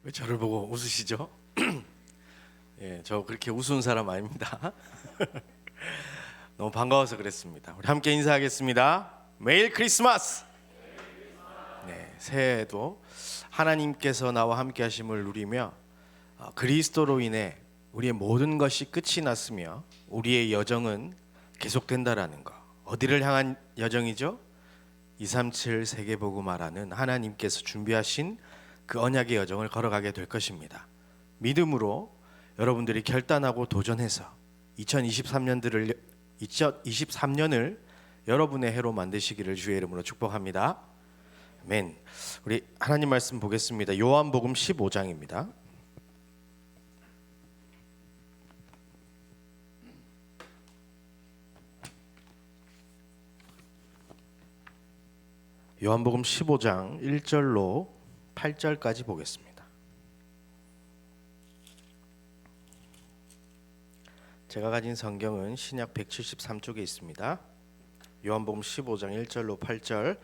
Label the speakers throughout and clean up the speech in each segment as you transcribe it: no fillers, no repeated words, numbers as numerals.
Speaker 1: 왜 저를 보고 웃으시죠? 예, 저 그렇게 우스운 사람 아닙니다. 너무 반가워서 그랬습니다. 우리 함께 인사하겠습니다. 메일 크리스마스. 네, 새해에도 하나님께서 나와 함께 하심을 누리며 그리스도로 인해 우리의 모든 것이 끝이 났으며 우리의 여정은 계속된다라는 거. 어디를 향한 여정이죠? 237 세계복음화라는 하나님께서 준비하신 그 언약의 여정을 걸어가게 될 것입니다. 믿음으로 여러분들이 결단하고 도전해서 2023년을 여러분의 해로 만드시기를 주의 이름으로 축복합니다. 아멘. 우리 하나님 말씀 보겠습니다. 요한복음 15장입니다. 요한복음 15장 1절로 8절까지 보겠습니다. 제가 가진 성경은 신약 173쪽에 있습니다. 요한복음 15장 1절로 8절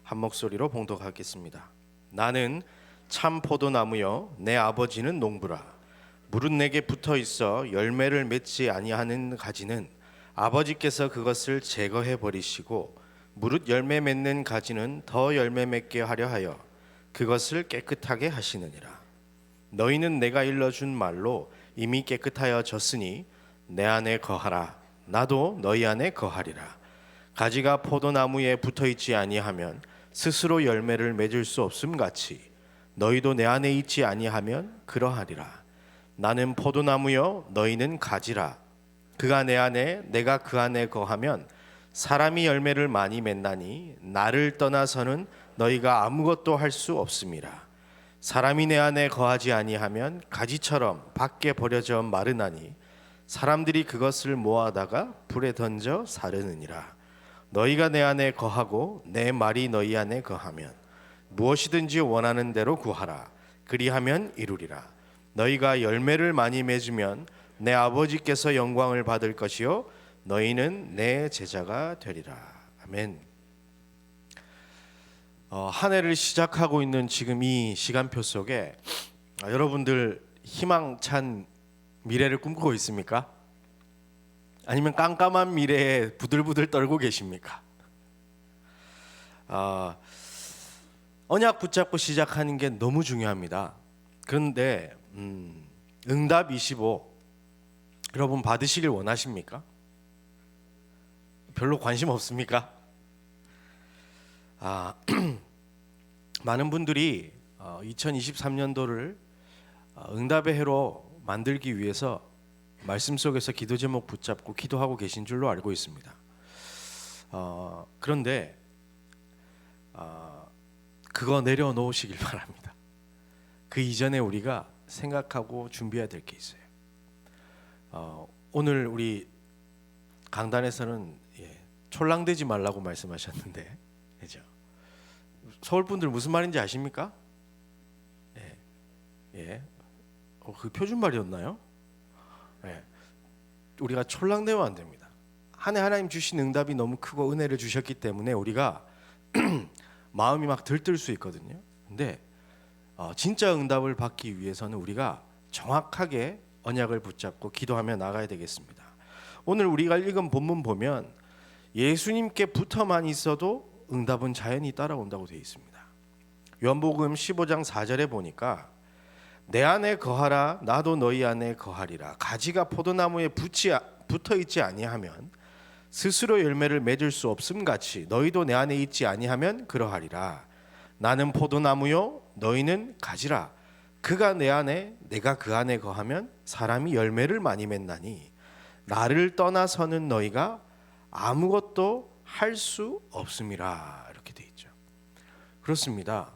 Speaker 1: 한 목소리로 봉독하겠습니다. 나는 참 포도나무요 내 아버지는 농부라. 무릇 내게 붙어 있어 열매를 맺지 아니하는 가지는 아버지께서 그것을 제거해 버리시고 무릇 열매 맺는 가지는 더 열매 맺게 하려 하여 그것을 깨끗하게 하시느니라. 너희는 내가 일러준 말로 이미 깨끗하여졌으니 내 안에 거하라. 나도 너희 안에 거하리라. 가지가 포도나무에 붙어있지 아니하면 스스로 열매를 맺을 수 없음 같이 너희도 내 안에 있지 아니하면 그러하리라. 나는 포도나무요 너희는 가지라. 그가 내 안에 내가 그 안에 거하면 사람이 열매를 많이 맺나니 나를 떠나서는 너희가 아무것도 할 수 없음이라. 사람이 내 안에 거하지 아니하면 가지처럼 밖에 버려져 마르나니 사람들이 그것을 모아다가 불에 던져 사르느니라. 너희가 내 안에 거하고 내 말이 너희 안에 거하면 무엇이든지 원하는 대로 구하라. 그리하면 이루리라. 너희가 열매를 많이 맺으면 내 아버지께서 영광을 받을 것이요 너희는 내 제자가 되리라. 아멘. 한 해를 시작하고 있는 지금 이 시간표 속에 여러분들 희망찬 미래를 꿈꾸고 있습니까? 아니면 깜깜한 미래에 부들부들 떨고 계십니까? 언약 붙잡고 시작하는 게 너무 중요합니다. 그런데 응답 25 여러분 받으시길 원하십니까? 별로 관심 없습니까? 많은 분들이 2023년도를 응답의 해로 만들기 위해서 말씀 속에서 기도 제목 붙잡고 기도하고 계신 줄로 알고 있습니다. 그런데 그거 내려놓으시길 바랍니다. 그 이전에 우리가 생각하고 준비해야 될 게 있어요. 오늘 우리 강단에서는 촐랑대지 말라고 말씀하셨는데, 그죠? 서울 분들 무슨 말인지 아십니까? 그 표준말이었나요? 우리가 촐랑대면 안 됩니다. 한 해 하나님 주신 응답이 너무 크고 은혜를 주셨기 때문에 우리가 마음이 막 들뜰 수 있거든요. 근데 진짜 응답을 받기 위해서는 우리가 정확하게 언약을 붙잡고 기도하며 나가야 되겠습니다. 오늘 우리가 읽은 본문 보면 예수님께 붙어만 있어도 응답은 자연히 따라온다고 되어 있습니다. 요한복음 15장 4절에 보니까 내 안에 거하라 나도 너희 안에 거하리라. 가지가 포도나무에 붙어 있지 아니하면 스스로 열매를 맺을 수 없음 같이 너희도 내 안에 있지 아니하면 그러하리라. 나는 포도나무요 너희는 가지라. 그가 내 안에 내가 그 안에 거하면 사람이 열매를 많이 맺나니 나를 떠나서는 너희가 아무것도 할 수 없음이라. 이렇게 돼 있죠. 그렇습니다.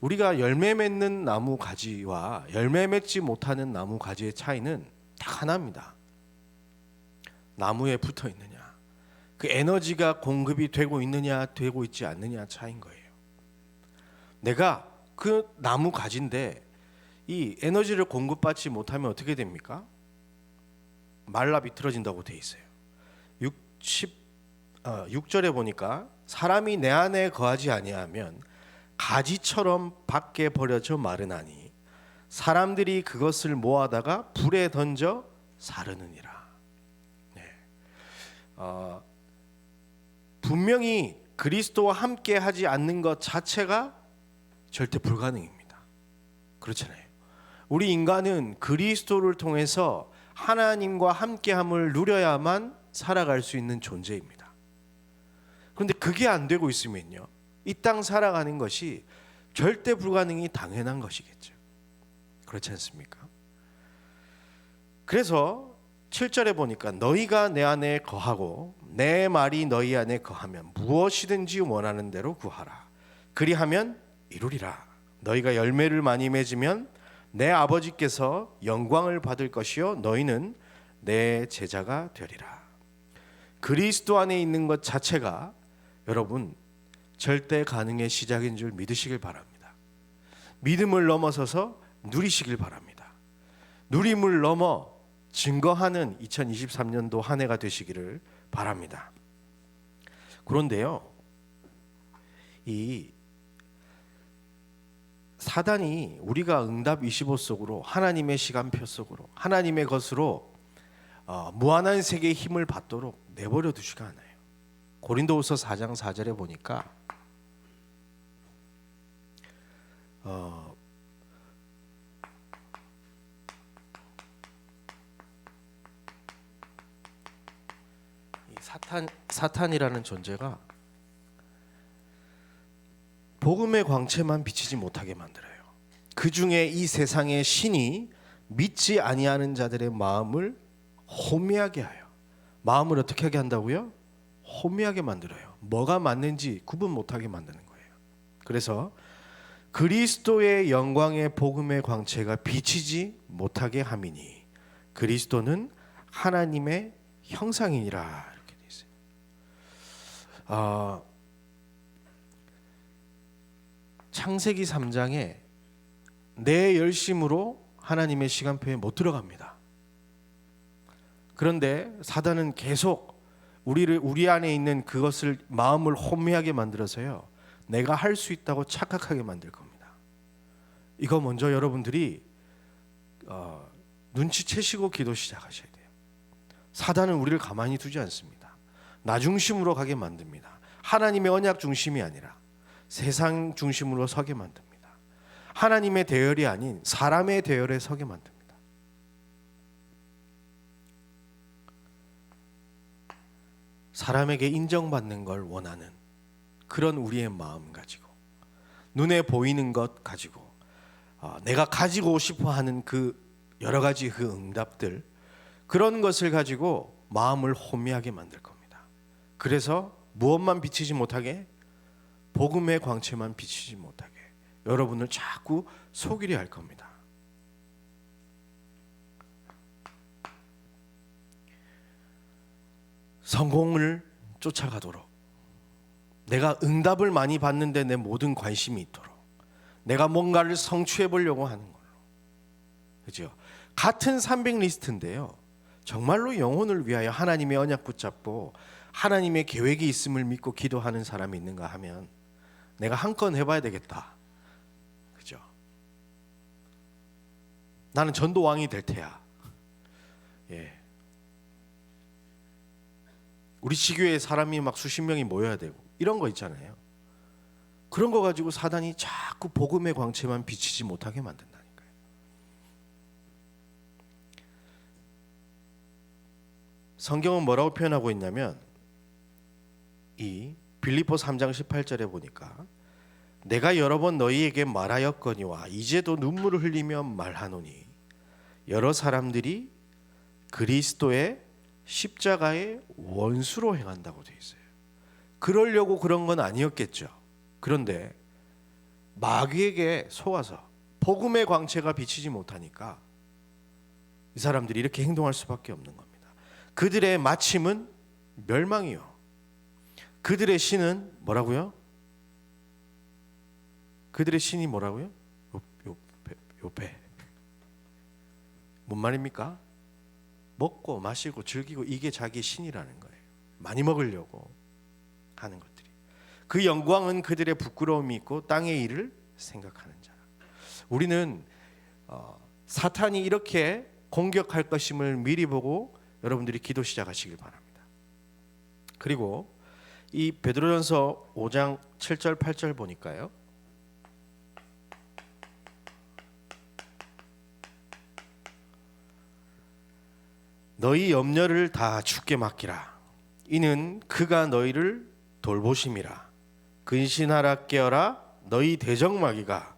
Speaker 1: 우리가 열매 맺는 나무 가지와 열매 맺지 못하는 나무 가지의 차이는 딱 하나입니다. 나무에 붙어 있느냐, 그 에너지가 공급이 되고 있느냐 되고 있지 않느냐 차이인 거예요. 내가 그 나무 가지인데 이 에너지를 공급받지 못하면 어떻게 됩니까? 말라 비틀어진다고 돼 있어요. 6절에 보니까 사람이 내 안에 거하지 아니하면 가지처럼 밖에 버려져 마르나니 사람들이 그것을 모아다가 불에 던져 사르느니라. 네. 분명히 그리스도와 함께 하지 않는 것 자체가 절대 불가능입니다. 그렇잖아요. 우리 인간은 그리스도를 통해서 하나님과 함께함을 누려야만 살아갈 수 있는 존재입니다. 그런데 그게 안 되고 있으면요, 이 땅 살아가는 것이 절대 불가능이 당연한 것이겠죠. 그렇지 않습니까? 그래서 7절에 보니까 너희가 내 안에 거하고 내 말이 너희 안에 거하면 무엇이든지 원하는 대로 구하라. 그리하면 이루리라. 너희가 열매를 많이 맺으면 내 아버지께서 영광을 받을 것이요 너희는 내 제자가 되리라. 그리스도 안에 있는 것 자체가 여러분 절대 가능의 시작인 줄 믿으시길 바랍니다. 믿음을 넘어서서 누리시길 바랍니다. 누림을 넘어 증거하는 2023년도 한 해가 되시기를 바랍니다. 그런데요, 이 사단이 우리가 응답 25 속으로 하나님의 시간표 속으로 하나님의 것으로 무한한 세계의 힘을 받도록 내버려 두지가 않아요. 고린도후서 4장 4절에 보니까 이 사탄이라는 존재가 복음의 광채만 비치지 못하게 만들어요. 그 중에 이 세상의 신이 믿지 아니하는 자들의 마음을 혼미하게 하여. 마음을 어떻게 하게 한다고요? 혼미하게 만들어요. 뭐가 맞는지 구분 못하게 만드는 거예요. 그래서 그리스도의 영광의 복음의 광채가 비치지 못하게 함이니 그리스도는 하나님의 형상이니라. 이렇게 돼 있어요. 창세기 3장에 내 열심으로 하나님의 시간표에 못 들어갑니다. 그런데 사단은 계속 우리 안에 있는 그것을 마음을 혼미하게 만들어서요, 내가 할 수 있다고 착각하게 만들 겁니다. 이거 먼저 여러분들이 눈치채시고 기도 시작하셔야 돼요. 사단은 우리를 가만히 두지 않습니다. 나 중심으로 가게 만듭니다. 하나님의 언약 중심이 아니라 세상 중심으로 서게 만듭니다. 하나님의 대열이 아닌 사람의 대열에 서게 만듭니다. 사람에게 인정받는 걸 원하는 그런 우리의 마음 가지고 눈에 보이는 것 가지고 내가 가지고 싶어 하는 그 여러 가지 그 응답들, 그런 것을 가지고 마음을 혼미하게 만들 겁니다. 그래서 무엇만 비치지 못하게? 복음의 광채만 비치지 못하게 여러분을 자꾸 속이려 할 겁니다. 성공을 쫓아가도록, 내가 응답을 많이 받는데 내 모든 관심이 있도록, 내가 뭔가를 성취해 보려고 하는 걸로. 그죠? 같은 300 리스트인데요, 정말로 영혼을 위하여 하나님의 언약 붙잡고 하나님의 계획이 있음을 믿고 기도하는 사람이 있는가 하면 내가 한 건 해봐야 되겠다. 그죠? 나는 전도왕이 될 테야. 예. 우리 지교에 사람이 막 수십 명이 모여야 되고 이런 거 있잖아요. 그런 거 가지고 사단이 자꾸 복음의 광채만 비치지 못하게 만든다니까요. 성경은 뭐라고 표현하고 있냐면, 이 빌립보 3장 18절에 보니까 내가 여러 번 너희에게 말하였거니와 이제도 눈물을 흘리며 말하노니 여러 사람들이 그리스도의 십자가의 원수로 행한다고 되어 있어요. 그러려고 그런 건 아니었겠죠. 그런데 마귀에게 속아서 복음의 광채가 비치지 못하니까 이 사람들이 이렇게 행동할 수밖에 없는 겁니다. 그들의 마침은 멸망이요. 그들의 신은 뭐라고요? 그들의 신이 뭐라고요? 요배. 뭔 말입니까? 먹고 마시고 즐기고 이게 자기 신이라는 거예요. 많이 먹으려고 하는 것들이. 그 영광은 그들의 부끄러움이 있고 땅의 일을 생각하는 자라. 우리는 사탄이 이렇게 공격할 것임을 미리 보고 여러분들이 기도 시작하시길 바랍니다. 그리고 이 베드로전서 5장 7절 8절 보니까요, 너희 염려를 다 주께 맡기라. 이는 그가 너희를 돌보심이라. 근신하라 깨어라. 너희 대적마귀가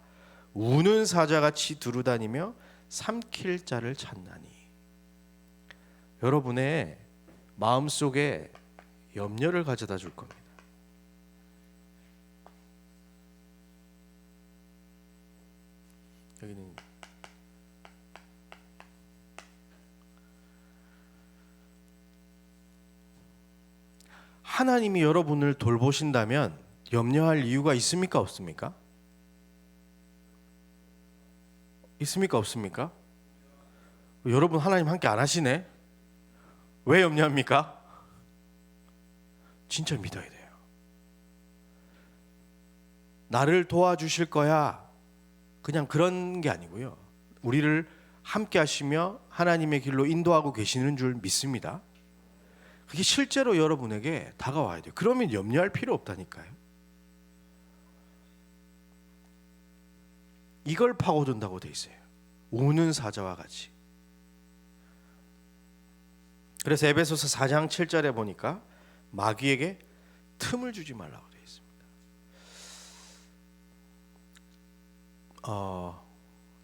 Speaker 1: 우는 사자같이 두루다니며 삼킬 자를 찾나니. 여러분의 마음속에 염려를 가져다 줄 겁니다. 여기는 하나님이 여러분을 돌보신다면 염려할 이유가 있습니까, 없습니까? 있습니까, 없습니까? 여러분 하나님 함께 안 하시네? 왜 염려합니까? 진짜 믿어야 돼요. 나를 도와주실 거야, 그냥 그런 게 아니고요, 우리를 함께 하시며 하나님의 길로 인도하고 계시는 줄 믿습니다. 그게 실제로 여러분에게 다가와야 돼요. 그러면 염려할 필요 없다니까요. 이걸 파고든다고 돼 있어요. 우는 사자와 같이. 그래서 에베소서 4장 7절에 보니까 마귀에게 틈을 주지 말라고 돼 있습니다.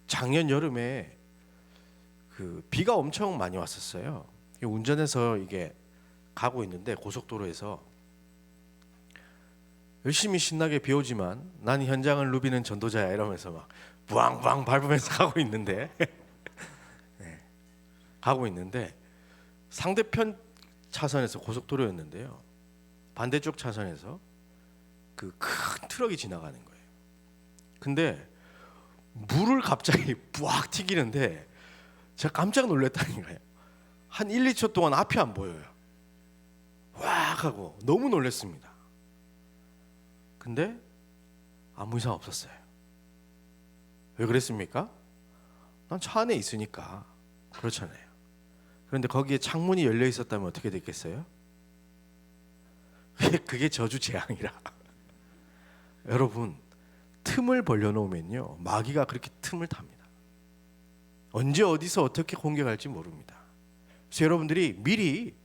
Speaker 1: 작년 여름에 비가 엄청 많이 왔었어요. 운전해서 이게 가고 있는데 고속도로에서 열심히 신나게 비 오지만 난 현장을 누비는 전도자야 이러면서 막 부앙부앙 밟으면서 가고 있는데 가고 있는데 상대편 차선에서 고속도로였는데요, 반대쪽 차선에서 그 큰 트럭이 지나가는 거예요. 근데 물을 갑자기 부악 튀기는데 제가 깜짝 놀랐다니까요. 한 1, 2초 동안 앞이 안 보여요. 확 하고 너무 놀랐습니다. 근데 아무 이상 없었어요. 왜 그랬습니까? 난 차 안에 있으니까 그렇잖아요. 그런데 거기에 창문이 열려 있었다면 어떻게 됐겠어요? 그게 저주 재앙이라. 여러분, 틈을 벌려놓으면요, 마귀가 그렇게 틈을 탑니다. 언제 어디서 어떻게 공격할지 모릅니다. 그래서 여러분들이 미리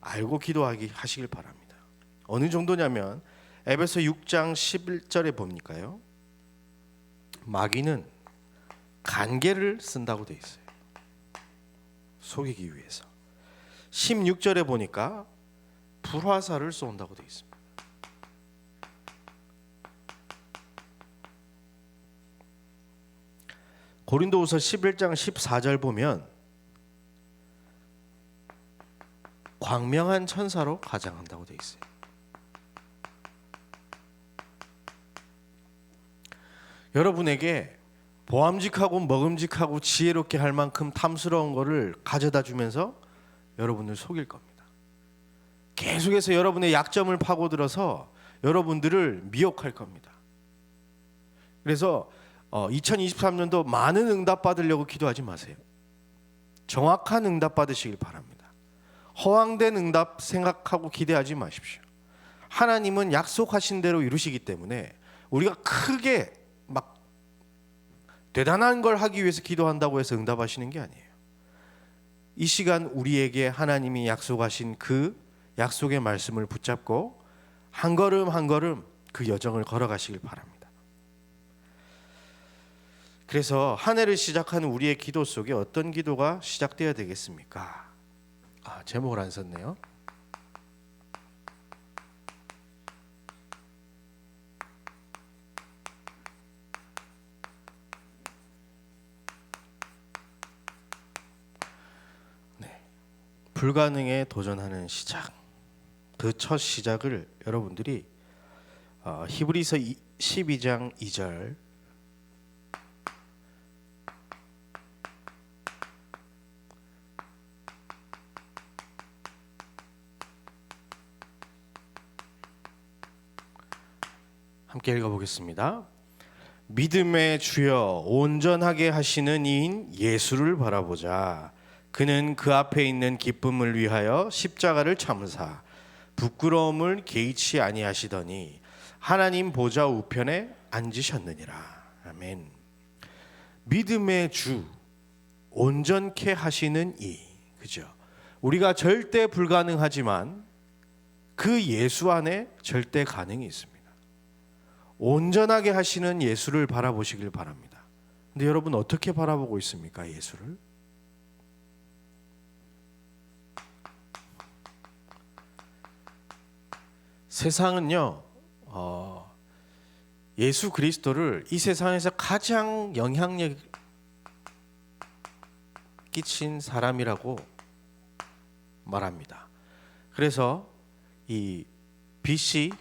Speaker 1: 알고 기도하시길 바랍니다. 어느 정도냐면 에베소 6장 11절에 보니까요, 마귀는 간계를 쓴다고 돼 있어요. 속이기 위해서. 16절에 보니까 불화살을 쏜다고 돼 있습니다. 고린도후서 11장 14절 보면 광명한 천사로 가장한다고 돼 있어요. 여러분에게 보암직하고 먹음직하고 지혜롭게 할 만큼 탐스러운 거를 가져다 주면서 여러분을 속일 겁니다. 계속해서 여러분의 약점을 파고들어서 여러분들을 미혹할 겁니다. 그래서 2023년도 많은 응답 받으려고 기도하지 마세요. 정확한 응답 받으시길 바랍니다. 허황된 응답 생각하고 기대하지 마십시오. 하나님은 약속하신 대로 이루시기 때문에 우리가 크게 막 대단한 걸 하기 위해서 기도한다고 해서 응답하시는 게 아니에요. 이 시간 우리에게 하나님이 약속하신 그 약속의 말씀을 붙잡고 한 걸음 한 걸음 그 여정을 걸어가시길 바랍니다. 그래서 한 해를 시작하는 우리의 기도 속에 어떤 기도가 시작되어야 되겠습니까? 제목을 안 썼네요. 불가능에 도전하는 시작. 그 첫 시작을 여러분들이 히브리서 12장 2절 함께 읽어보겠습니다. 믿음의 주여 온전하게 하시는 이인 예수를 바라보자. 그는 그 앞에 있는 기쁨을 위하여 십자가를 참으사 부끄러움을 개의치 아니하시더니 하나님 보좌 우편에 앉으셨느니라. 아멘. 믿음의 주 온전케 하시는 이, 그죠? 우리가 절대 불가능하지만 그 예수 안에 절대 가능이 있습니다. 온전하게 하시는 예수를 바라보시길 바랍니다. 근데 여러분 어떻게 바라보고 있습니까? 예수를? 세상은요, 예수 그리스도를 이 세상에서 가장 영향력 끼친 사람이라고 말합니다. 그래서 이 BC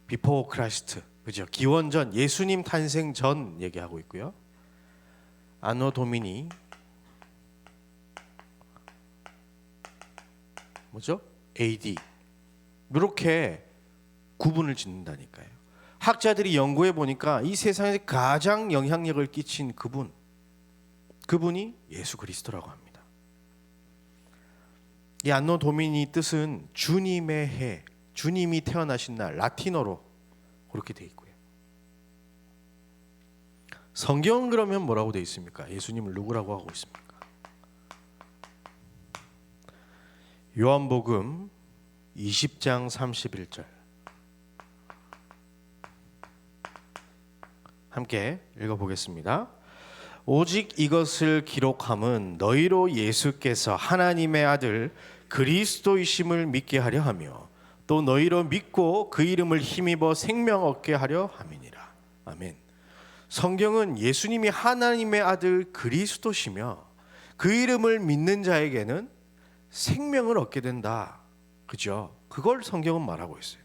Speaker 1: Before Christ, 그죠? 기원전, 예수님 탄생 전 얘기하고 있고요. 안노 도미니 뭐죠? AD 이렇게 구분을 짓는다니까요. 학자들이 연구해 보니까 이 세상에서 가장 영향력을 끼친 그분이 예수 그리스도라고 합니다. 이 안노 도미니 뜻은 주님의 해, 주님이 태어나신 날, 라틴어로 그렇게 돼 있고요. 성경은 그러면 뭐라고 돼 있습니까? 예수님을 누구라고 하고 있습니까? 요한복음 20장 31절 함께 읽어보겠습니다. 오직 이것을 기록함은 너희로 예수께서 하나님의 아들 그리스도이심을 믿게 하려 하며 또 너희로 믿고 그 이름을 힘입어 생명 얻게 하려 함이니라. 아멘. 성경은 예수님이 하나님의 아들 그리스도시며 그 이름을 믿는 자에게는 생명을 얻게 된다. 그죠? 그걸 성경은 말하고 있어요.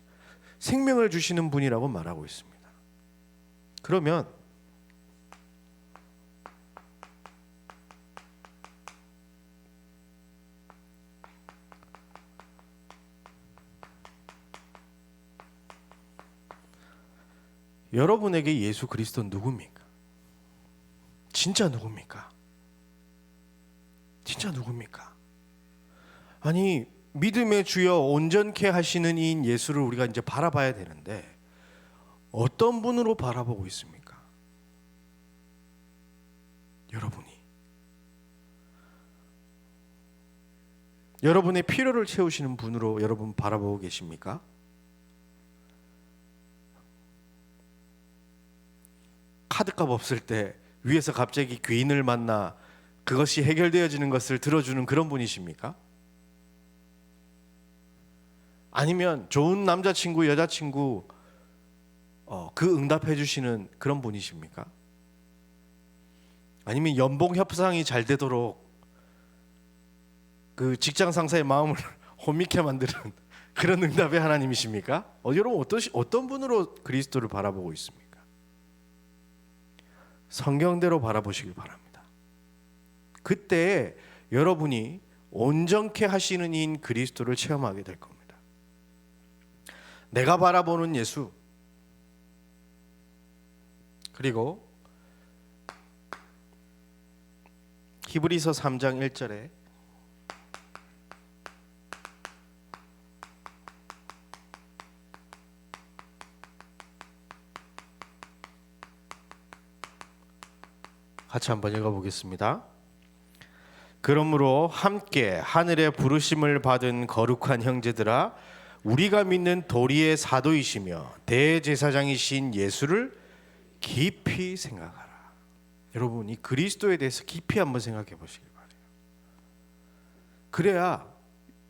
Speaker 1: 생명을 주시는 분이라고 말하고 있습니다. 그러면 여러분에게 예수 그리스도는 누굽니까? 진짜 누굽니까? 진짜 누굽니까? 아니, 믿음의 주여 온전케 하시는 이인 예수를 우리가 이제 바라봐야 되는데 어떤 분으로 바라보고 있습니까? 여러분의 필요를 채우시는 분으로 여러분 바라보고 계십니까? 카드값 없을 때 위에서 갑자기 귀인을 만나 그것이 해결되어지는 것을 들어주는 그런 분이십니까? 아니면 좋은 남자친구, 여자친구 그 응답해 주시는 그런 분이십니까? 아니면 연봉 협상이 잘 되도록 그 직장 상사의 마음을 혼미케 만드는 그런 응답의 하나님이십니까? 여러분 어떤 분으로 그리스도를 바라보고 있습니까? 성경대로 바라보시길 바랍니다. 그때 여러분이 온전케 하시는 이인 그리스도를 체험하게 될 겁니다. 내가 바라보는 예수, 그리고 히브리서 3장 1절에 같이 한번 읽어보겠습니다. 그러므로 함께 하늘의 부르심을 받은 거룩한 형제들아, 우리가 믿는 도리의 사도이시며 대제사장이신 예수를 깊이 생각하라. 여러분, 이 그리스도에 대해서 깊이 한번 생각해 보시길 바라요. 그래야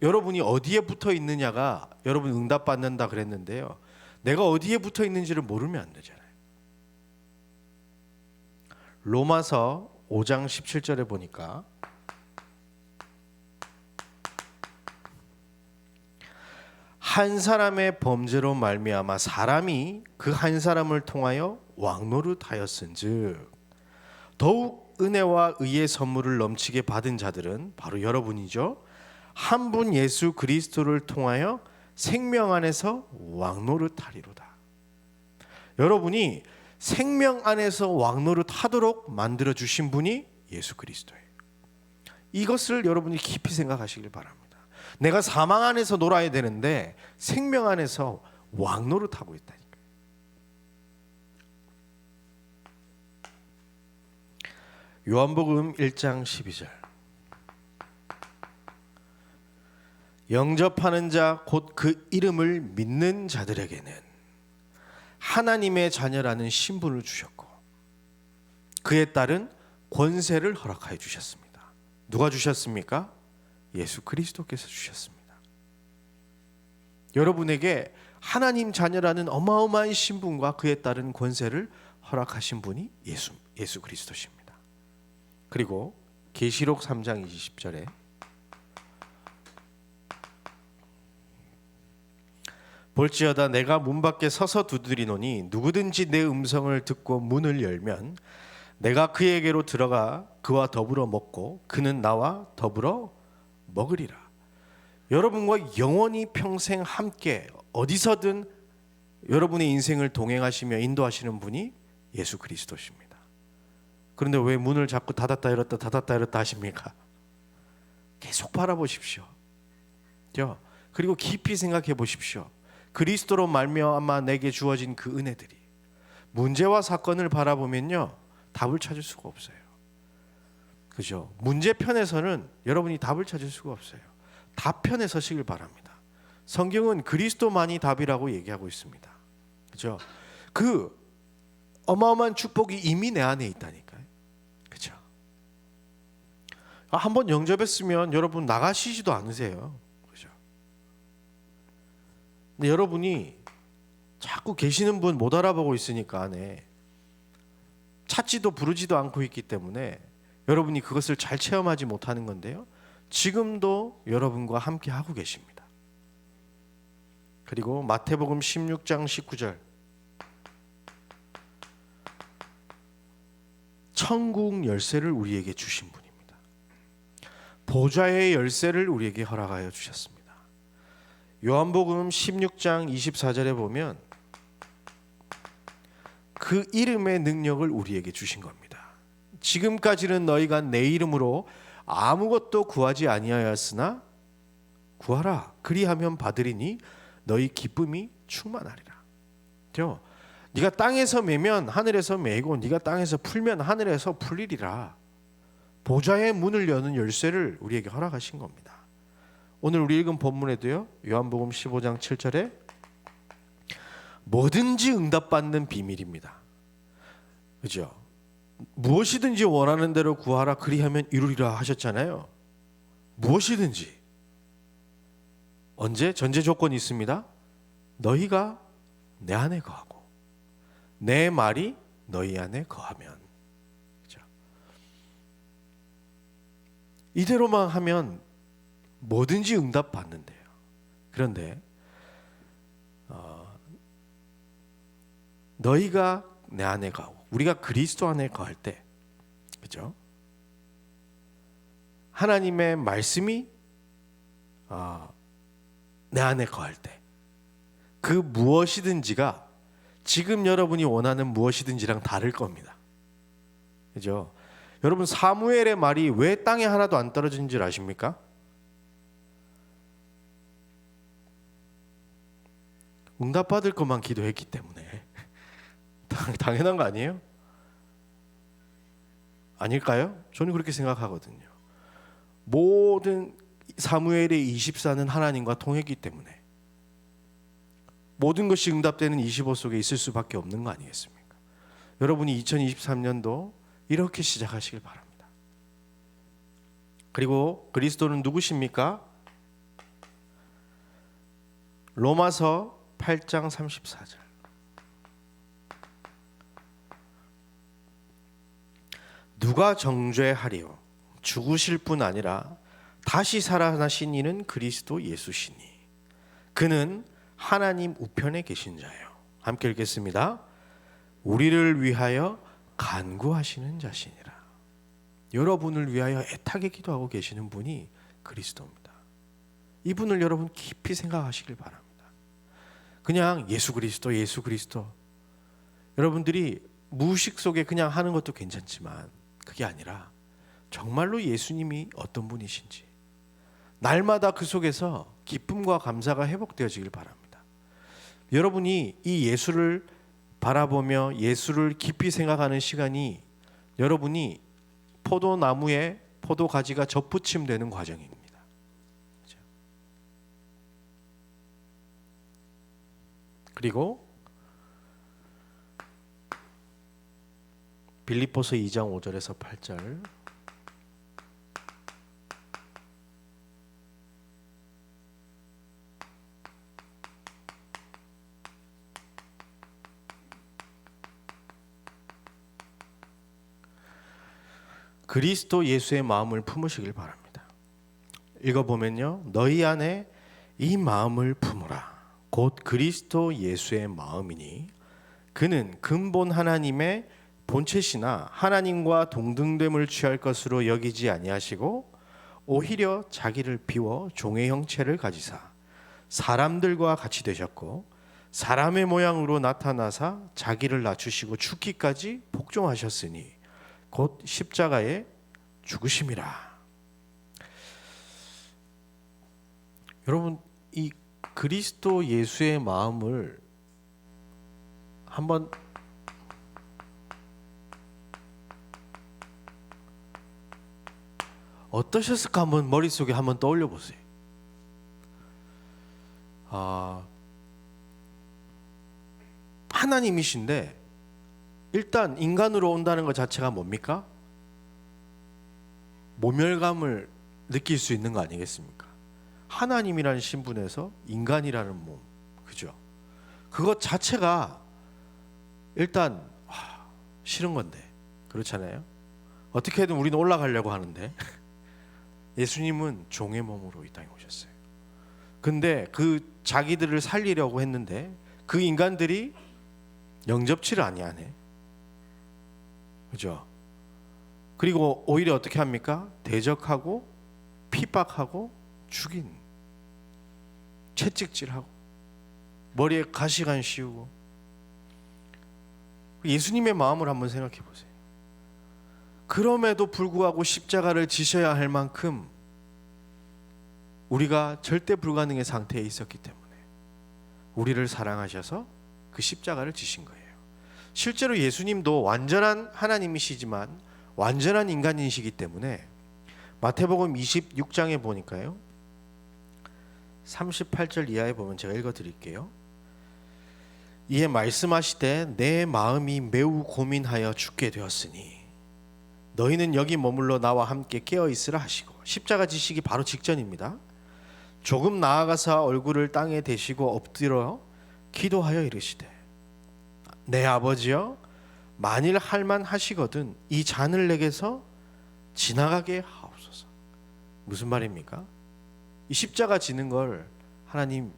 Speaker 1: 여러분이 어디에 붙어 있느냐가 여러분 응답받는다 그랬는데요, 내가 어디에 붙어 있는지를 모르면 안 되잖아요. 로마서 5장 17절에 보니까 한 사람의 범죄로 말미암아 사람이 그 한 사람을 통하여 왕노릇하였은즉 더욱 은혜와 의의 선물을 넘치게 받은 자들은 바로 여러분이죠. 한 분 예수 그리스도를 통하여 생명 안에서 왕노릇하리로다. 여러분이 생명 안에서 왕노릇 하도록 만들어 주신 분이 예수 그리스도예요. 이것을 여러분이 깊이 생각하시길 바랍니다. 내가 사망 안에서 놀아야 되는데 생명 안에서 왕노릇 하고 있다니까요. 요한복음 1장 12절. 영접하는 자 곧 그 이름을 믿는 자들에게는 하나님의 자녀라는 신분을 주셨고 그에 따른 권세를 허락하여 주셨습니다. 누가 주셨습니까? 예수 그리스도께서 주셨습니다. 여러분에게 하나님 자녀라는 어마어마한 신분과 그에 따른 권세를 허락하신 분이 예수 그리스도십니다. 그리고 계시록 3장 20절에 볼지어다 내가 문 밖에 서서 두드리노니 누구든지 내 음성을 듣고 문을 열면 내가 그에게로 들어가 그와 더불어 먹고 그는 나와 더불어 먹으리라. 여러분과 영원히 평생 함께 어디서든 여러분의 인생을 동행하시며 인도하시는 분이 예수 그리스도십니다. 그런데 왜 문을 자꾸 닫았다 열었다 닫았다 열었다 하십니까? 계속 바라보십시오. 그리고 깊이 생각해 보십시오. 그리스도로 말미암아 내게 주어진 그 은혜들이 문제와 사건을 바라보면요 답을 찾을 수가 없어요. 그죠? 문제 편에서는 여러분이 답을 찾을 수가 없어요. 답 편에 서시길 바랍니다. 성경은 그리스도만이 답이라고 얘기하고 있습니다. 그죠? 그 어마어마한 축복이 이미 내 안에 있다니까요. 그죠? 한번 영접했으면 여러분 나가시지도 않으세요. 그죠? 근데 여러분이 자꾸 계시는 분 못 알아보고 있으니까 안에 찾지도 부르지도 않고 있기 때문에 여러분이 그것을 잘 체험하지 못하는 건데요. 지금도 여러분과 함께 하고 계십니다. 그리고 마태복음 16장 19절 천국 열쇠를 우리에게 주신 분입니다. 보좌의 열쇠를 우리에게 허락하여 주셨습니다. 요한복음 16장 24절에 보면 그 이름의 능력을 우리에게 주신 겁니다. 지금까지는 너희가 내 이름으로 아무것도 구하지 아니하였으나 구하라 그리하면 받으리니 너희 기쁨이 충만하리라. 네가 땅에서 매면 하늘에서 매고 네가 땅에서 풀면 하늘에서 풀리리라. 보좌의 문을 여는 열쇠를 우리에게 허락하신 겁니다. 오늘 우리 읽은 본문에도요. 요한복음 15장 7절에 뭐든지 응답받는 비밀입니다. 그죠? 무엇이든지 원하는 대로 구하라 그리하면 이루리라 하셨잖아요. 무엇이든지. 언제? 전제 조건이 있습니다. 너희가 내 안에 거하고 내 말이 너희 안에 거하면. 그죠? 이대로만 하면 뭐든지 응답받는데요. 그런데 너희가 내 안에 거하고 우리가 그리스도 안에 거할 때, 그죠? 하나님의 말씀이 내 안에 거할 때, 그 무엇이든지가 지금 여러분이 원하는 무엇이든지랑 다를 겁니다. 그죠? 여러분 사무엘의 말이 왜 땅에 하나도 안 떨어진 줄 아십니까? 응답받을 것만 기도했기 때문에. 당연한 거 아니에요? 아닐까요? 저는 그렇게 생각하거든요. 모든 사무엘의 24는 하나님과 통했기 때문에 모든 것이 응답되는 25 속에 있을 수밖에 없는 거 아니겠습니까? 여러분이 2023년도 이렇게 시작하시길 바랍니다. 그리고 그리스도는 누구십니까? 로마서 8장 34절 누가 정죄하리요? 죽으실 뿐 아니라 다시 살아나신 이는 그리스도 예수시니 그는 하나님 우편에 계신 자예요. 함께 읽겠습니다. 우리를 위하여 간구하시는 자시니라. 여러분을 위하여 애타게 기도하고 계시는 분이 그리스도입니다. 이분을 여러분 깊이 생각하시길 바랍니다. 그냥 예수 그리스도 예수 그리스도 여러분들이 무의식 속에 그냥 하는 것도 괜찮지만 그게 아니라 정말로 예수님이 어떤 분이신지 날마다 그 속에서 기쁨과 감사가 회복되어지길 바랍니다. 여러분이 이 예수를 바라보며 예수를 깊이 생각하는 시간이 여러분이 포도나무에 포도가지가 접붙임되는 과정입니다. 그리고 빌립보서 2장 5절에서 8절 그리스도 예수의 마음을 품으시길 바랍니다. 읽어보면요, 너희 안에 이 마음을 품으라. 곧 그리스도 예수의 마음이니 그는 근본 하나님의 본체시나 하나님과 동등됨을 취할 것으로 여기지 아니하시고 오히려 자기를 비워 종의 형체를 가지사 사람들과 같이 되셨고 사람의 모양으로 나타나사 자기를 낮추시고 죽기까지 복종하셨으니 곧 십자가에 죽으심이라. 여러분, 이 그리스도 예수의 마음을 한번 어떠셨을까 한번 머릿속에 한번 떠올려 보세요. 하나님이신데 일단 인간으로 온다는 것 자체가 뭡니까? 모멸감을 느낄 수 있는 거 아니겠습니까? 하나님이라는 신분에서 인간이라는 몸, 그죠? 그것 자체가 일단 싫은 건데, 그렇잖아요. 어떻게든 우리는 올라가려고 하는데 예수님은 종의 몸으로 이 땅에 오셨어요. 근데 그 자기들을 살리려고 했는데 그 인간들이 영접치를 아니하네, 그죠? 그리고 오히려 어떻게 합니까? 대적하고 핍박하고 죽인, 채찍질하고 머리에 가시관 씌우고. 예수님의 마음을 한번 생각해 보세요. 그럼에도 불구하고 십자가를 지셔야 할 만큼 우리가 절대 불가능의 상태에 있었기 때문에 우리를 사랑하셔서 그 십자가를 지신 거예요. 실제로 예수님도 완전한 하나님이시지만 완전한 인간이시기 때문에 마태복음 26장에 보니까요, 38절 이하에 보면 제가 읽어드릴게요. 이에 말씀하시되 내 마음이 매우 고민하여 죽게 되었으니 너희는 여기 머물러 나와 함께 깨어 있으라 하시고, 십자가 지시기 바로 직전입니다. 조금 나아가사 얼굴을 땅에 대시고 엎드려 기도하여 이르시되 내 아버지여, 만일 할만 하시거든 이 잔을 내게서 지나가게 하옵소서. 무슨 말입니까? 이 십자가 지는 걸 하나님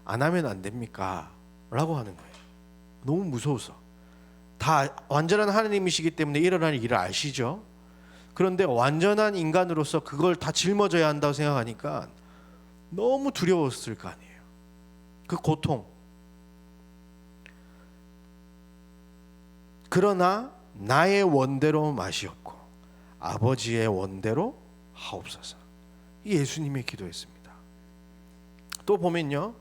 Speaker 1: 안 하면 안 됩니까? 라고 하는 거예요. 너무 무서워서. 다 완전한 하나님이시기 때문에 일어날 일을 아시죠. 그런데 완전한 인간으로서 그걸 다 짊어져야 한다고 생각하니까 너무 두려웠을 거 아니에요. 그 고통. 그러나 나의 원대로 마시옵고 아버지의 원대로 하옵소서. 이 예수님의 기도였습니다. 또 보면요,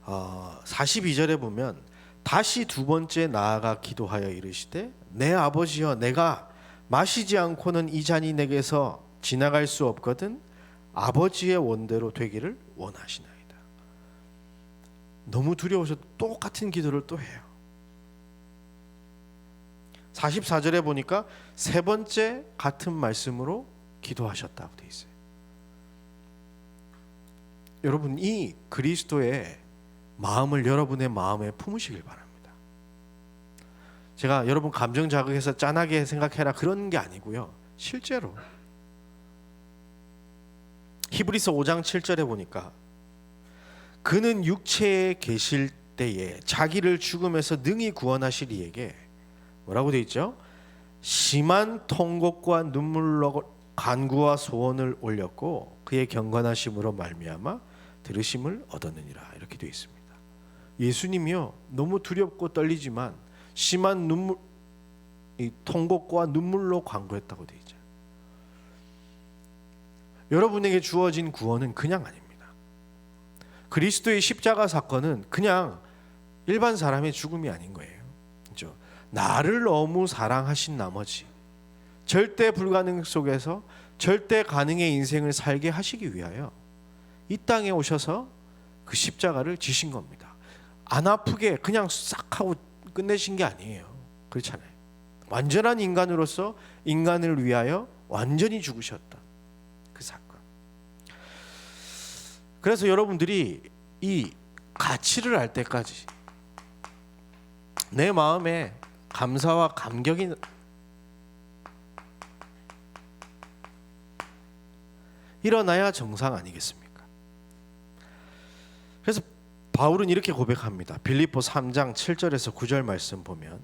Speaker 1: 42절에 보면 다시 두 번째 나아가 기도하여 이르시되 내 아버지여, 내가 마시지 않고는 이 잔이 내게서 지나갈 수 없거든 아버지의 원대로 되기를 원하시나이다. 너무 두려워서 똑같은 기도를 또 해요. 44절에 보니까 세 번째 같은 말씀으로 기도하셨다고 되어 있어요. 여러분, 이 그리스도의 마음을 여러분의 마음에 품으시길 바랍니다. 제가 여러분 감정 자극해서 짠하게 생각해라 그런 게 아니고요. 실제로 히브리서 5장 7절에 보니까 그는 육체에 계실 때에 자기를 죽음에서 능히 구원하실 이에게 뭐라고 되어 있죠? 심한 통곡과 눈물로 간구와 소원을 올렸고 그의 경건하심으로 말미암아 들으심을 얻었느니라. 이렇게 되어 있습니다. 예수님이요, 너무 두렵고 떨리지만 심한 눈물, 이 통곡과 눈물로 간구했다고 되어 있죠. 여러분에게 주어진 구원은 그냥 아닙니다. 그리스도의 십자가 사건은 그냥 일반 사람의 죽음이 아닌 거예요. 그렇죠? 나를 너무 사랑하신 나머지 절대 불가능 속에서 절대 가능의 인생을 살게 하시기 위하여 이 땅에 오셔서 그 십자가를 지신 겁니다. 안 아프게 그냥 싹 하고 끝내신 게 아니에요. 그렇잖아요. 완전한 인간으로서 인간을 위하여 완전히 죽으셨다. 그 사건. 그래서 여러분들이 이 가치를 알 때까지 내 마음에 감사와 감격이 일어나야 정상 아니겠습니까? 그래서 바울은 이렇게 고백합니다. 빌립보 3장 7절에서 9절 말씀 보면,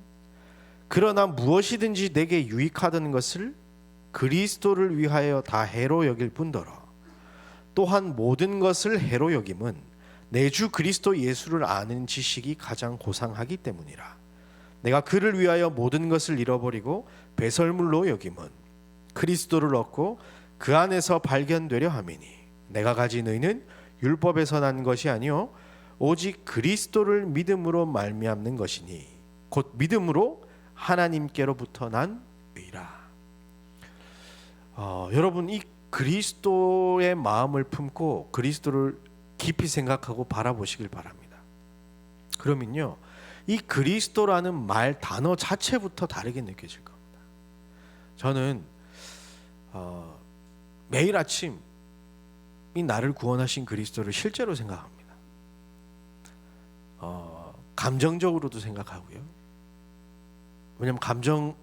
Speaker 1: 그러나 무엇이든지 내게 유익하던 것을 그리스도를 위하여 다 해로 여길 뿐더러 또한 모든 것을 해로 여김은 내 주 그리스도 예수를 아는 지식이 가장 고상하기 때문이라. 내가 그를 위하여 모든 것을 잃어버리고 배설물로 여김은 그리스도를 얻고 그 안에서 발견되려 함이니 내가 가진 의는 율법에서 난 것이 아니요 오직 그리스도를 믿음으로 말미암는 것이니 곧 믿음으로 하나님께로부터 난 의라. 여러분, 이 그리스도의 마음을 품고 그리스도를 깊이 생각하고 바라보시길 바랍니다. 그러면요, 이 그리스도라는 말 단어 자체부터 다르게 느껴질 겁니다. 저는 매일 아침 이 나를 구원하신 그리스도를 실제로 생각합니다. 감정적으로도 생각하고요. 왜냐하면 감정을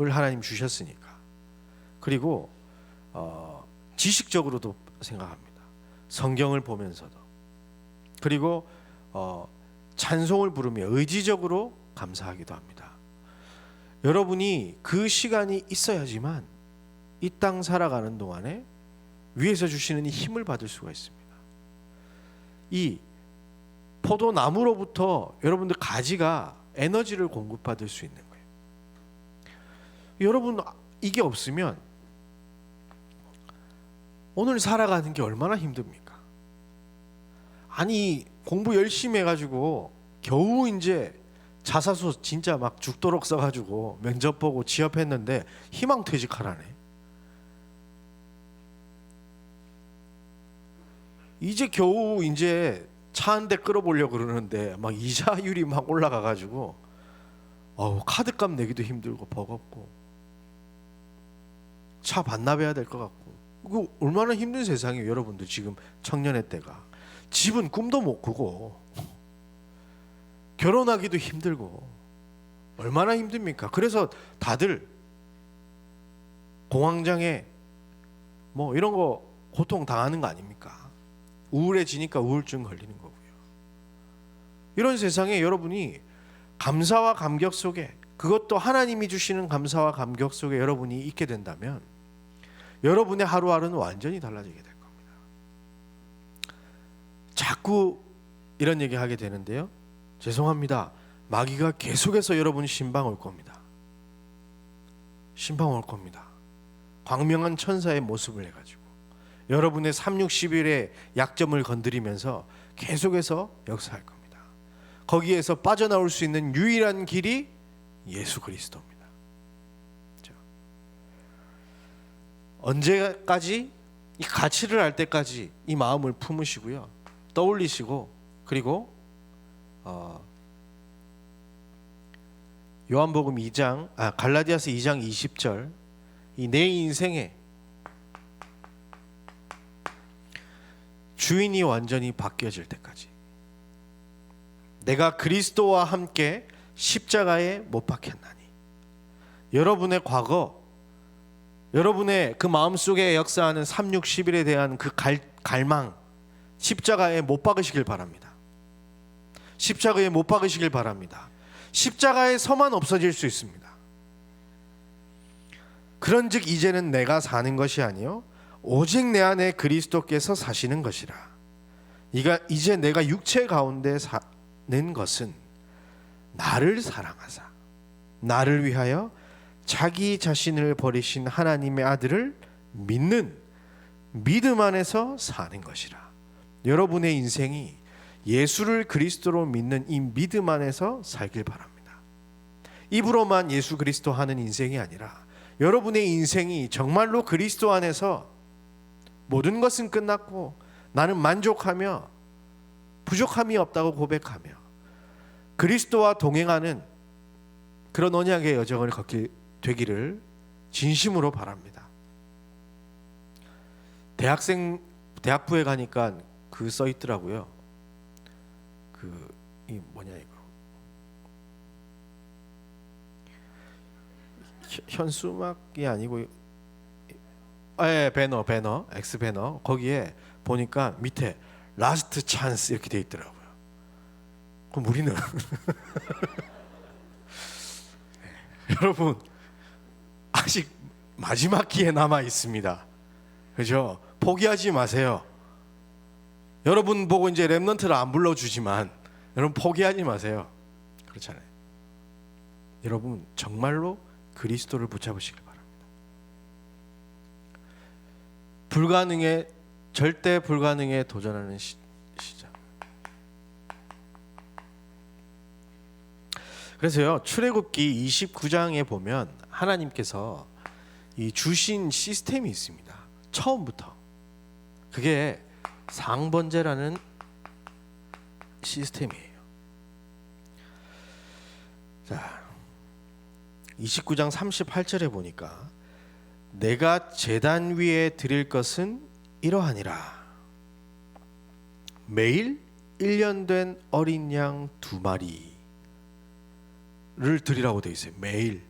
Speaker 1: 하나님 주셨으니까. 그리고 지식적으로도 생각합니다. 성경을 보면서도. 그리고 찬송을 부르며 의지적으로 감사하기도 합니다. 여러분이 그 시간이 있어야지만 이 땅 살아가는 동안에 위에서 주시는 힘을 받을 수가 있습니다. 이 포도나무로부터 여러분들 가지가 에너지를 공급받을 수 있는 거예요. 여러분, 이게 없으면 오늘 살아가는 게 얼마나 힘듭니까? 아니, 공부 열심히 해가지고 겨우 이제 자사수 진짜 막 죽도록 써가지고 면접 보고 취업했는데 희망퇴직하라네. 이제 겨우 이제 차 한 대 끌어보려고 그러는데 막 이자율이 막 올라가가지고 카드값 내기도 힘들고 버겁고 차 반납해야 될 것 같고, 이거 얼마나 힘든 세상이에요. 여러분들 지금 청년의 때가 집은 꿈도 못 꾸고 결혼하기도 힘들고 얼마나 힘듭니까? 그래서 다들 공황장애 뭐 이런 거 고통 당하는 거 아닙니까? 우울해지니까 우울증 걸리는 거고요. 이런 세상에 여러분이 감사와 감격 속에, 그것도 하나님이 주시는 감사와 감격 속에 여러분이 있게 된다면 여러분의 하루하루는 완전히 달라지게 될 겁니다. 자꾸 이런 얘기 하게 되는데요, 죄송합니다. 마귀가 계속해서 여러분 신방 올 겁니다. 신방 올 겁니다. 광명한 천사의 모습을 해가지고 여러분의 3,6,11의 약점을 건드리면서 계속해서 역사할 겁니다. 거기에서 빠져나올 수 있는 유일한 길이 예수 그리스도입니다. 그렇죠? 언제까지? 이 가치를 알 때까지 이 마음을 품으시고요, 떠올리시고, 그리고 요한복음 2장, 갈라디아서 2장 20절, 이 내 인생에 주인이 완전히 바뀌어질 때까지, 내가 그리스도와 함께 십자가에 못 박혔나니, 여러분의 과거, 여러분의 그 마음속에 역사하는 3,6,11에 대한 그 갈망, 십자가에 못 박으시길 바랍니다. 십자가에 못 박으시길 바랍니다. 십자가에서만 없어질 수 있습니다. 그런즉 이제는 내가 사는 것이 아니요 오직 내 안에 그리스도께서 사시는 것이라. 이제 내가 육체 가운데 사는 것은 나를 사랑하사 나를 위하여 자기 자신을 버리신 하나님의 아들을 믿는 믿음 안에서 사는 것이라. 여러분의 인생이 예수를 그리스도로 믿는 이 믿음 안에서 살길 바랍니다. 입으로만 예수 그리스도 하는 인생이 아니라 여러분의 인생이 정말로 그리스도 안에서 모든 것은 끝났고 나는 만족하며 부족함이 없다고 고백하며 그리스도와 동행하는 그런 언약의 여정을 걷게 되기를 진심으로 바랍니다. 대학부에 가니까 그 써 있더라고요. 이 뭐냐 이거 현수막이 아니고 배너 X 배너 거기에 보니까 밑에 라스트 찬스 이렇게 돼 있더라고요. 그럼 우리는 여러분 아직 마지막 기회 남아 있습니다. 그죠? 포기하지 마세요. 여러분 보고 이제 렘넌트를 안 불러주지만 여러분 포기하지 마세요. 그렇잖아요. 여러분 정말로 그리스도를 붙잡으시길 바랍니다. 절대 불가능에 도전하는 시작. 그래서요 출애굽기 29장에 보면 하나님께서 이 주신 시스템이 있습니다. 처음부터 그게 상번제라는 시스템이에요. 자, 29장 38절에 보니까 내가 제단 위에 드릴 것은 이러하니라. 매일 1년 된 어린 양 2마리를 드리라고 되어 있어요. 매일.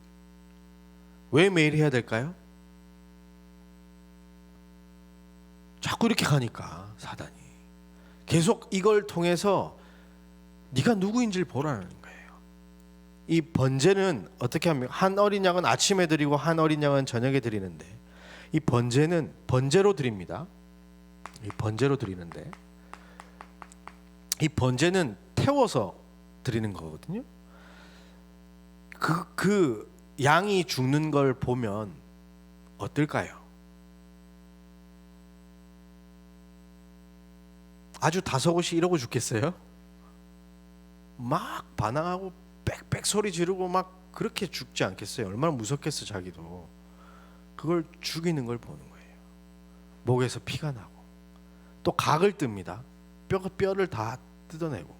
Speaker 1: 왜 매일 해야 될까요? 자꾸 이렇게 가니까 사단이 계속 이걸 통해서 네가 누구인지를 보라는 거예요. 이 번제는 어떻게 하면 한 어린 양은 아침에 드리고 한 어린 양은 저녁에 드리는데 이 번제는 번제로 드립니다. 이 번제로 드리는데 이 번제는 태워서 드리는 거거든요. 그 양이 죽는 걸 보면 어떨까요? 아주 다소곳이 이러고 죽겠어요? 막 반항하고 빽빽 소리 지르고 막 그렇게 죽지 않겠어요? 얼마나 무섭겠어 자기도. 그걸 죽이는 걸 보는 거예요. 목에서 피가 나고 또 각을 뜹니다. 뼈를 다 뜯어내고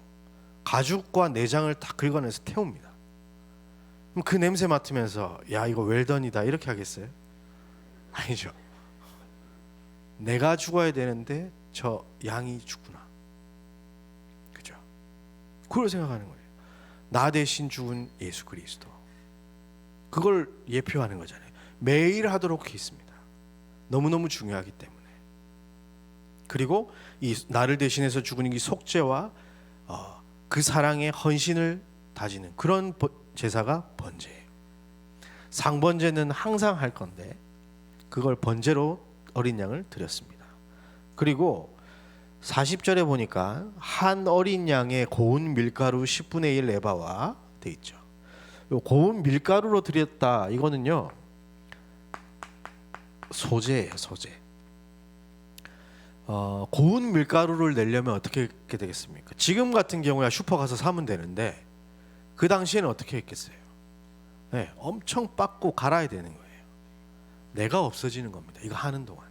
Speaker 1: 가죽과 내장을 다 긁어내서 태웁니다. 그럼 그 냄새 맡으면서 야 이거 웰던이다 이렇게 하겠어요? 아니죠. 내가 죽어야 되는데 저 양이 죽구나. 그죠? 그걸 생각하는 거예요. 나 대신 죽은 예수 그리스도. 그걸 예표하는 거잖아요. 매일 하도록 해 있습니다. 너무너무 중요하기 때문에. 그리고 이 나를 대신해서 죽은 이 속죄와 그 사랑의 헌신을 다지는 그런 제사가 번제예요. 상번제는 항상 할 건데 그걸 번제로 어린 양을 드렸습니다. 그리고 40절에 보니까 한 어린 양의 고운 밀가루 10분의 1 에바와 돼 있죠. 고운 밀가루로 드렸다. 이거는요 소재예요. 소재. 고운 밀가루를 내려면 어떻게 되겠습니까? 지금 같은 경우야 슈퍼 가서 사면 되는데 그 당시에는 어떻게 했겠어요? 네, 엄청 빻고 갈아야 되는 거예요. 내가 없어지는 겁니다. 이거 하는 동안에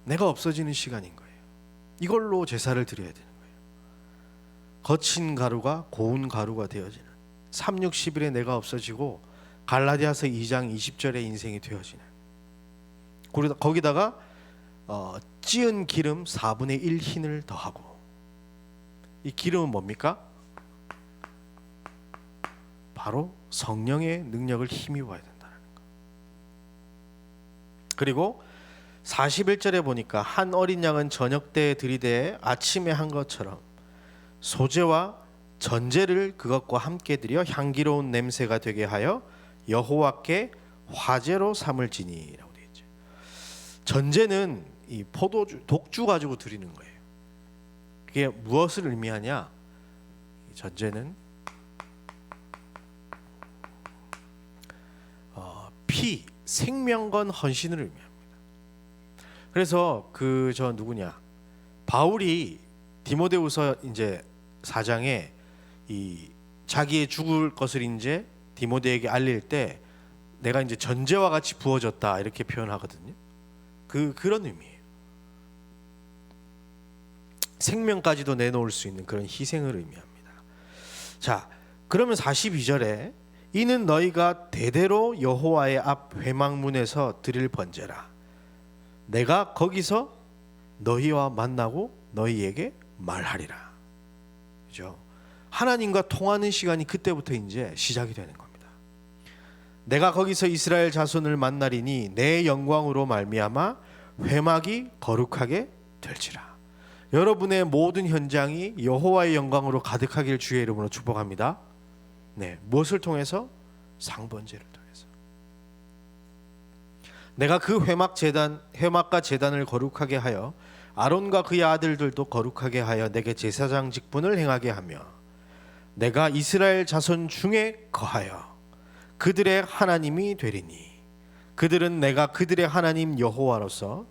Speaker 1: 내가 없어지는 시간인 거예요. 이걸로 제사를 드려야 되는 거예요. 거친 가루가 고운 가루가 되어지는 3,6,11에 내가 없어지고 갈라디아서 2장 20절에 인생이 되어지는 거기다가 찌은 기름 4분의 1 흰을 더하고 이 기름은 뭡니까? 바로 성령의 능력을 힘입어야 된다는 거. 그리고 41절에 보니까 한 어린 양은 저녁 때에 드리되 아침에 한 것처럼 소제와 전제를 그것과 함께 드려 향기로운 냄새가 되게 하여 여호와께 화제로 삼을지니라고 되어 있죠. 전제는 이 포도주, 독주 가지고 드리는 거예요. 그게 무엇을 의미하냐? 전제는 피, 생명 건 헌신을 의미합니다. 그래서 저 누구냐, 바울이 디모데후서 이제 4장에 이 자기의 죽을 것을 이제 디모데에게 알릴 때 내가 이제 전제와 같이 부어졌다 이렇게 표현하거든요. 그런 의미예요. 생명까지도 내놓을 수 있는 그런 희생을 의미합니다. 자, 그러면 42절에 이는 너희가 대대로 여호와의 앞 회막문에서 드릴 번제라. 내가 거기서 너희와 만나고 너희에게 말하리라. 그죠? 하나님과 통하는 시간이 그때부터 이제 시작이 되는 겁니다. 내가 거기서 이스라엘 자손을 만나리니 내 영광으로 말미암아 회막이 거룩하게 될지라. 여러분의 모든 현장이 여호와의 영광으로 가득하길 주의 이름으로 축복합니다. 네, 무엇을 통해서? 상번제를 통해서. 내가 그 회막과 제단을 거룩하게 하여 아론과 그의 아들들도 거룩하게 하여 내게 제사장 직분을 행하게 하며 내가 이스라엘 자손 중에 거하여 그들의 하나님이 되리니 그들은 내가 그들의 하나님 여호와로서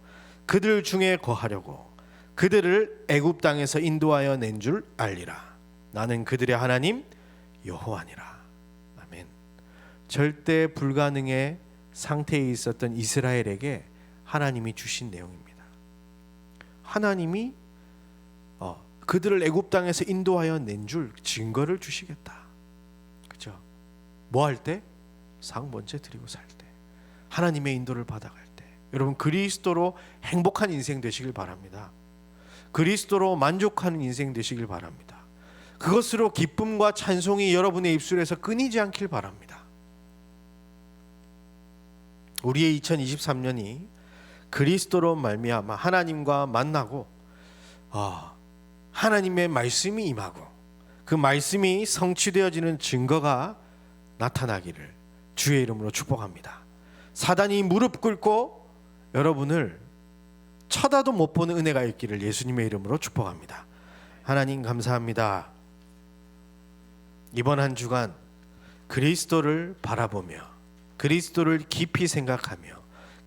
Speaker 1: 그들 중에 거하려고 그들을 애굽 땅에서 인도하여 낸 줄 알리라. 나는 그들의 하나님 여호와니라. 아멘. 절대 불가능의 상태에 있었던 이스라엘에게 하나님이 주신 내용입니다. 하나님이 그들을 애굽 땅에서 인도하여 낸 줄 증거를 주시겠다. 그렇죠? 뭐 할 때? 상번제 드리고 살 때, 하나님의 인도를 받아갈 때. 여러분, 그리스도로 행복한 인생 되시길 바랍니다. 그리스도로 만족하는 인생 되시길 바랍니다. 그것으로 기쁨과 찬송이 여러분의 입술에서 끊이지 않길 바랍니다. 우리의 2023년이 그리스도로 말미암아 하나님과 만나고 하나님의 말씀이 임하고 그 말씀이 성취되어지는 증거가 나타나기를 주의 이름으로 축복합니다. 사단이 무릎 꿇고 여러분을 쳐다도 못 보는 은혜가 있기를 예수님의 이름으로 축복합니다. 하나님 감사합니다. 이번 한 주간 그리스도를 바라보며 그리스도를 깊이 생각하며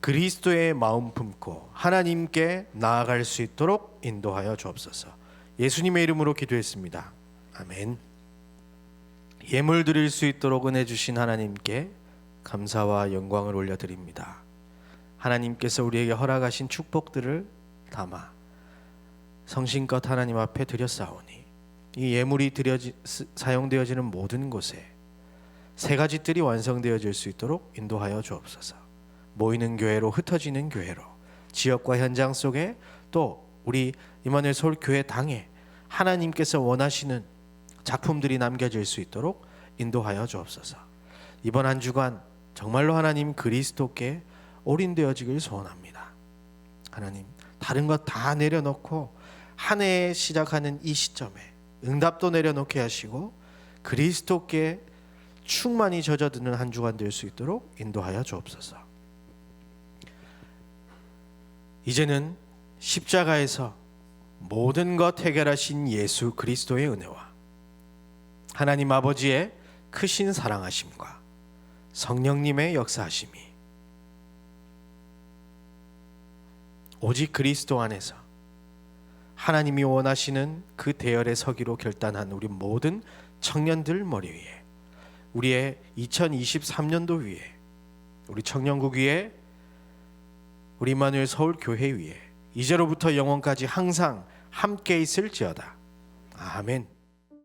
Speaker 1: 그리스도의 마음 품고 하나님께 나아갈 수 있도록 인도하여 주옵소서. 예수님의 이름으로 기도했습니다. 아멘. 예물 드릴 수 있도록 은혜 주신 하나님께 감사와 영광을 올려드립니다. 하나님께서 우리에게 허락하신 축복들을 담아 성심껏 하나님 앞에 드렸사오니 이 예물이 사용되어지는 모든 곳에 세 가지 뜰이 완성되어질 수 있도록 인도하여 주옵소서. 모이는 교회로, 흩어지는 교회로, 지역과 현장 속에, 또 우리 임마누엘 서울 교회 당에 하나님께서 원하시는 작품들이 남겨질 수 있도록 인도하여 주옵소서. 이번 한 주간 정말로 하나님 그리스도께 올인되어지길 소원합니다. 하나님, 다른 것 다 내려놓고 한 해 시작하는 이 시점에 응답도 내려놓게 하시고 그리스도께 충만히 젖어드는 한 주간 될 수 있도록 인도하여 주옵소서. 이제는 십자가에서 모든 것 해결하신 예수 그리스도의 은혜와 하나님 아버지의 크신 사랑하심과 성령님의 역사하심이 오직 그리스도 안에서 하나님이 원하시는 그 대열에 서기로 결단한 우리 모든 청년들 머리 위에, 우리의 2023년도 위에, 우리 청년국 위에, 우리 임마누엘 서울 교회 위에 이제로부터 영원까지 항상 함께 있을지어다. 아멘.